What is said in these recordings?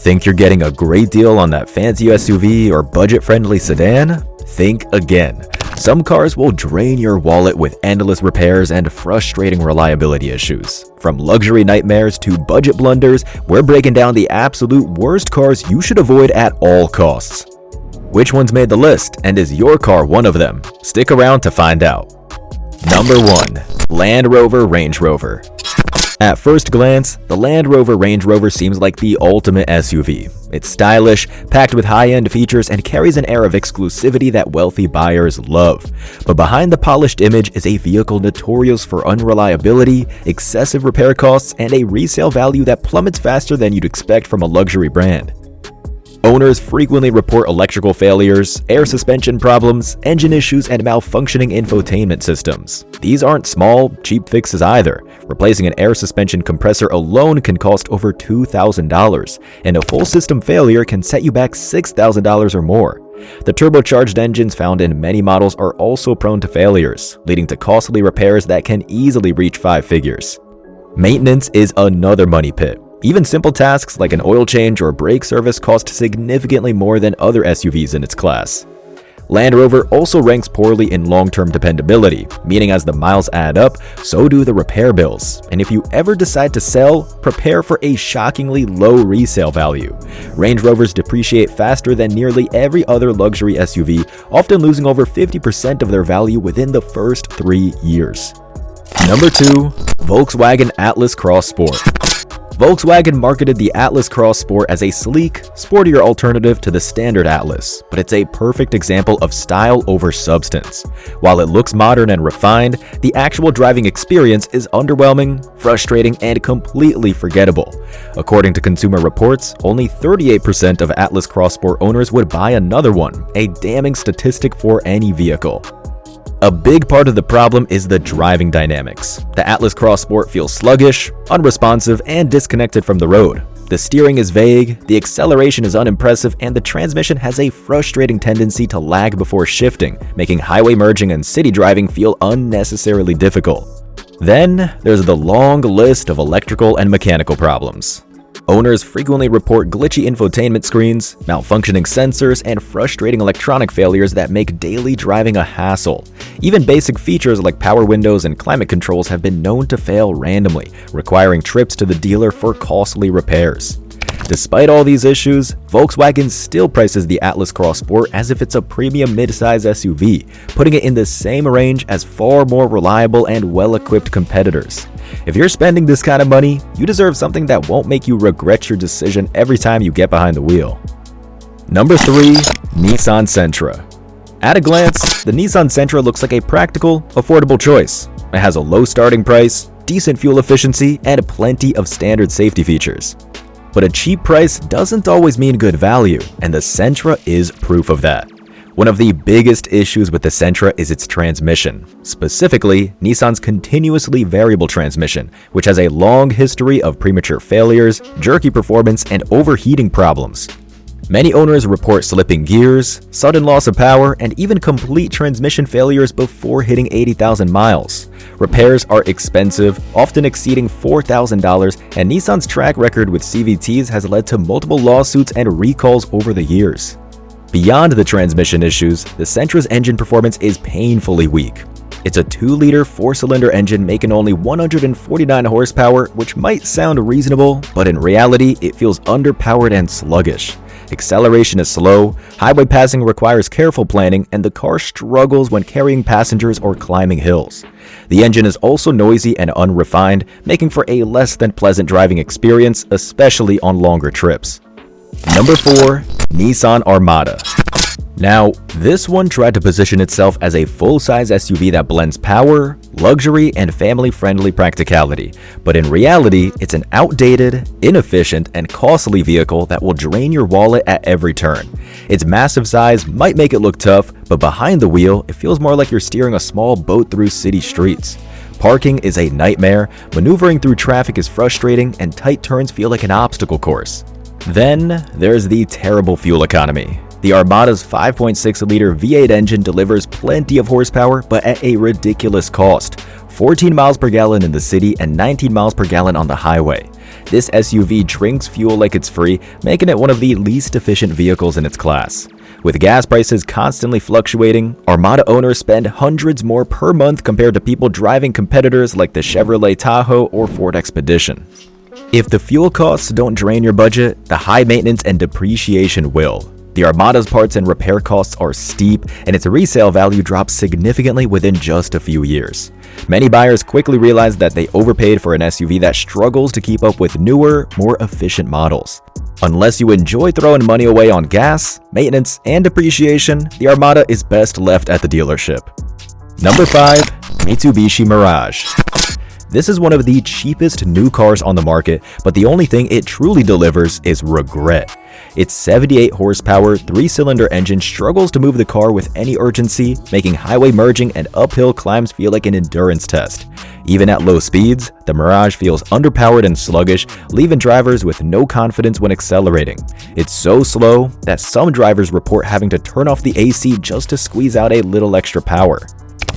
Think you're getting a great deal on that fancy SUV or budget-friendly sedan? Think again. Some cars will drain your wallet with endless repairs and frustrating reliability issues. From luxury nightmares to budget blunders, we're breaking down the absolute worst cars you should avoid at all costs. Which ones made the list, and is your car one of them? Stick around to find out. Number 1. Land Rover Range Rover. At first glance, the Land Rover Range Rover seems like the ultimate SUV. It's stylish, packed with high-end features, and carries an air of exclusivity that wealthy buyers love. But behind the polished image is a vehicle notorious for unreliability, excessive repair costs, and a resale value that plummets faster than you'd expect from a luxury brand. Owners frequently report electrical failures, air suspension problems, engine issues, and malfunctioning infotainment systems. These aren't small, cheap fixes either. Replacing an air suspension compressor alone can cost over $2,000, and a full system failure can set you back $6,000 or more. The turbocharged engines found in many models are also prone to failures, leading to costly repairs that can easily reach 5 figures. Maintenance is another money pit. Even simple tasks like an oil change or brake service cost significantly more than other SUVs in its class. Land Rover also ranks poorly in long-term dependability, meaning as the miles add up, so do the repair bills. And if you ever decide to sell, prepare for a shockingly low resale value. Range Rovers depreciate faster than nearly every other luxury SUV, often losing over 50% of their value within the first 3 years. Number 2. Volkswagen Atlas Cross Sport. Volkswagen marketed the Atlas Cross Sport as a sleek, sportier alternative to the standard Atlas, but it's a perfect example of style over substance. While it looks modern and refined, the actual driving experience is underwhelming, frustrating, and completely forgettable. According to Consumer Reports, only 38% of Atlas Cross Sport owners would buy another one, a damning statistic for any vehicle. A big part of the problem is the driving dynamics. The Atlas Cross Sport feels sluggish, unresponsive, and disconnected from the road. The steering is vague, the acceleration is unimpressive, and the transmission has a frustrating tendency to lag before shifting, making highway merging and city driving feel unnecessarily difficult. Then, there's the long list of electrical and mechanical problems. Owners frequently report glitchy infotainment screens, malfunctioning sensors, and frustrating electronic failures that make daily driving a hassle. Even basic features like power windows and climate controls have been known to fail randomly, requiring trips to the dealer for costly repairs. Despite all these issues, Volkswagen still prices the Atlas Cross Sport as if it's a premium midsize SUV, putting it in the same range as far more reliable and well-equipped competitors. If you're spending this kind of money, you deserve something that won't make you regret your decision every time you get behind the wheel. Number 3. Nissan Sentra. At a glance, the Nissan Sentra looks like a practical, affordable choice. It has a low starting price, decent fuel efficiency, and plenty of standard safety features. But a cheap price doesn't always mean good value, and the Sentra is proof of that. One of the biggest issues with the Sentra is its transmission, specifically Nissan's continuously variable transmission, which has a long history of premature failures, jerky performance, and overheating problems. Many owners report slipping gears, sudden loss of power, and even complete transmission failures before hitting 80,000 miles. Repairs are expensive, often exceeding $4,000, and Nissan's track record with CVTs has led to multiple lawsuits and recalls over the years. Beyond the transmission issues, the Sentra's engine performance is painfully weak. It's a 2-liter 4-cylinder engine making only 149 horsepower, which might sound reasonable, but in reality, it feels underpowered and sluggish. Acceleration is slow, highway passing requires careful planning, and the car struggles when carrying passengers or climbing hills. The engine is also noisy and unrefined, making for a less than pleasant driving experience, especially on longer trips. Number 4. Nissan Armada. Now, this one tried to position itself as a full-size SUV that blends power, luxury, and family-friendly practicality, but in reality, it's an outdated, inefficient, and costly vehicle that will drain your wallet at every turn. Its massive size might make it look tough, but behind the wheel, it feels more like you're steering a small boat through city streets. Parking is a nightmare, maneuvering through traffic is frustrating, and tight turns feel like an obstacle course. Then, there's the terrible fuel economy. The Armada's 5.6-liter V8 engine delivers plenty of horsepower, but at a ridiculous cost. 14 miles per gallon in the city and 19 miles per gallon on the highway. This SUV drinks fuel like it's free, making it one of the least efficient vehicles in its class. With gas prices constantly fluctuating, Armada owners spend hundreds more per month compared to people driving competitors like the Chevrolet Tahoe or Ford Expedition. If the fuel costs don't drain your budget, the high maintenance and depreciation will. The Armada's parts and repair costs are steep, and its resale value drops significantly within just a few years. Many buyers quickly realize that they overpaid for an SUV that struggles to keep up with newer, more efficient models. Unless you enjoy throwing money away on gas, maintenance, and depreciation, the Armada is best left at the dealership. Number 5. Mitsubishi Mirage. This is one of the cheapest new cars on the market, but the only thing it truly delivers is regret. Its 78 horsepower, 3-cylinder engine struggles to move the car with any urgency, making highway merging and uphill climbs feel like an endurance test. Even at low speeds, the Mirage feels underpowered and sluggish, leaving drivers with no confidence when accelerating. It's so slow that some drivers report having to turn off the AC just to squeeze out a little extra power.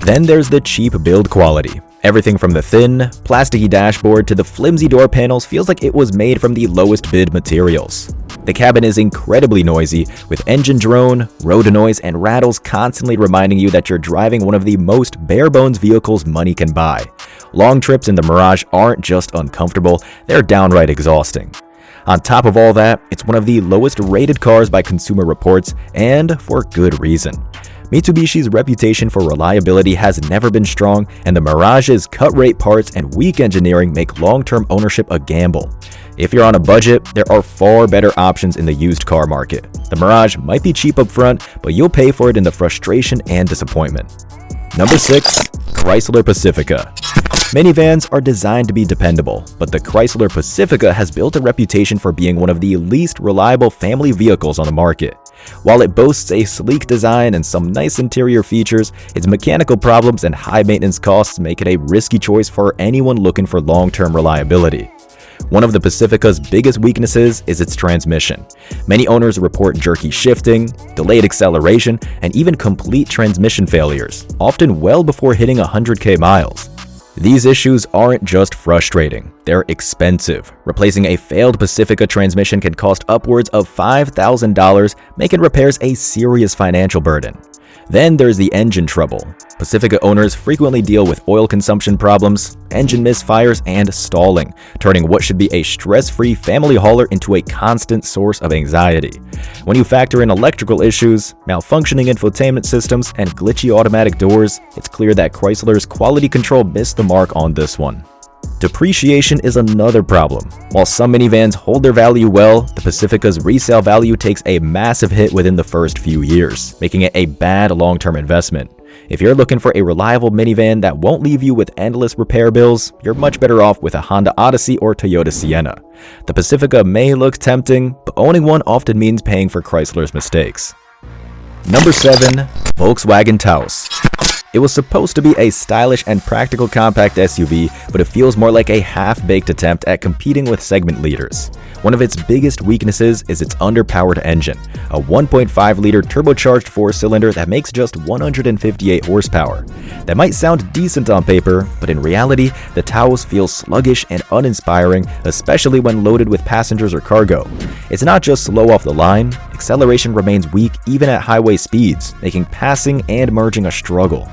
Then there's the cheap build quality. Everything from the thin, plasticky dashboard to the flimsy door panels feels like it was made from the lowest bid materials. The cabin is incredibly noisy, with engine drone, road noise, and rattles constantly reminding you that you're driving one of the most bare-bones vehicles money can buy. Long trips in the Mirage aren't just uncomfortable, they're downright exhausting. On top of all that, it's one of the lowest rated cars by Consumer Reports, and for good reason. Mitsubishi's reputation for reliability has never been strong, and the Mirage's cut-rate parts and weak engineering make long-term ownership a gamble. If you're on a budget, there are far better options in the used car market. The Mirage might be cheap up front, but you'll pay for it in the frustration and disappointment. Number 6. Chrysler Pacifica. Minivans are designed to be dependable, but the Chrysler Pacifica has built a reputation for being one of the least reliable family vehicles on the market. While it boasts a sleek design and some nice interior features, its mechanical problems and high maintenance costs make it a risky choice for anyone looking for long-term reliability. One of the Pacifica's biggest weaknesses is its transmission. Many owners report jerky shifting, delayed acceleration, and even complete transmission failures, often well before hitting 100,000 miles. These issues aren't just frustrating, they're expensive. Replacing a failed Pacifica transmission can cost upwards of $5,000, making repairs a serious financial burden. Then there's the engine trouble. Pacifica owners frequently deal with oil consumption problems, engine misfires, and stalling, turning what should be a stress-free family hauler into a constant source of anxiety. When you factor in electrical issues, malfunctioning infotainment systems, and glitchy automatic doors, it's clear that Chrysler's quality control missed the mark on this one. Depreciation is another problem. While some minivans hold their value well, the Pacifica's resale value takes a massive hit within the first few years, making it a bad long-term investment. If you're looking for a reliable minivan that won't leave you with endless repair bills, you're much better off with a Honda Odyssey or Toyota Sienna. The Pacifica may look tempting, but owning one often means paying for Chrysler's mistakes. Number 7. Volkswagen Taos. It was supposed to be a stylish and practical compact SUV, but it feels more like a half-baked attempt at competing with segment leaders. One of its biggest weaknesses is its underpowered engine, a 1.5-liter turbocharged 4-cylinder that makes just 158 horsepower. That might sound decent on paper, but in reality, the Taos feels sluggish and uninspiring, especially when loaded with passengers or cargo. It's not just slow off the line, acceleration remains weak even at highway speeds, making passing and merging a struggle.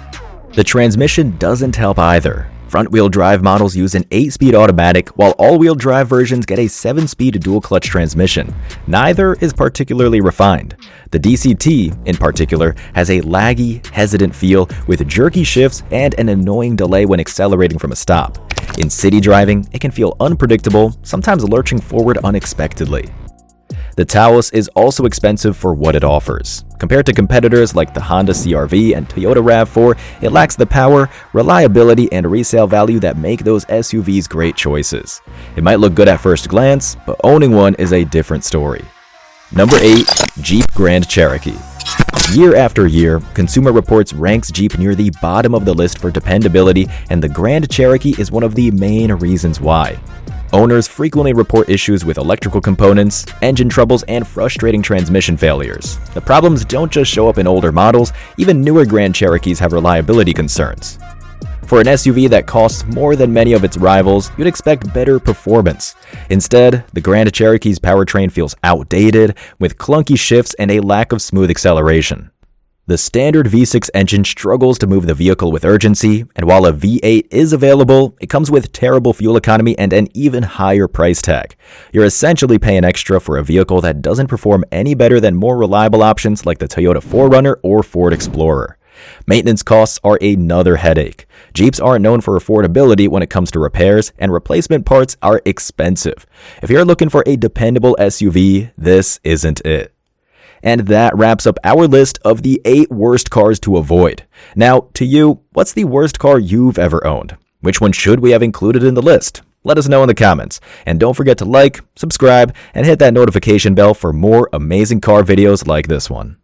The transmission doesn't help either. Front-wheel drive models use an 8-speed automatic, while all-wheel drive versions get a 7-speed dual-clutch transmission. Neither is particularly refined. The DCT, in particular, has a laggy, hesitant feel with jerky shifts and an annoying delay when accelerating from a stop. In city driving, it can feel unpredictable, sometimes lurching forward unexpectedly. The Taos is also expensive for what it offers. Compared to competitors like the Honda CR-V and Toyota RAV4, it lacks the power, reliability, and resale value that make those SUVs great choices. It might look good at first glance, but owning one is a different story. Number 8. Jeep Grand Cherokee. Year after year, Consumer Reports ranks Jeep near the bottom of the list for dependability, and the Grand Cherokee is one of the main reasons why. Owners frequently report issues with electrical components, engine troubles, and frustrating transmission failures. The problems don't just show up in older models, even newer Grand Cherokees have reliability concerns. For an SUV that costs more than many of its rivals, you'd expect better performance. Instead, the Grand Cherokee's powertrain feels outdated, with clunky shifts and a lack of smooth acceleration. The standard V6 engine struggles to move the vehicle with urgency, and while a V8 is available, it comes with terrible fuel economy and an even higher price tag. You're essentially paying extra for a vehicle that doesn't perform any better than more reliable options like the Toyota 4Runner or Ford Explorer. Maintenance costs are another headache. Jeeps aren't known for affordability when it comes to repairs, and replacement parts are expensive. If you're looking for a dependable SUV, this isn't it. And that wraps up our list of the 8 worst cars to avoid. Now, to you, what's the worst car you've ever owned? Which one should we have included in the list? Let us know in the comments. And don't forget to like, subscribe, and hit that notification bell for more amazing car videos like this one.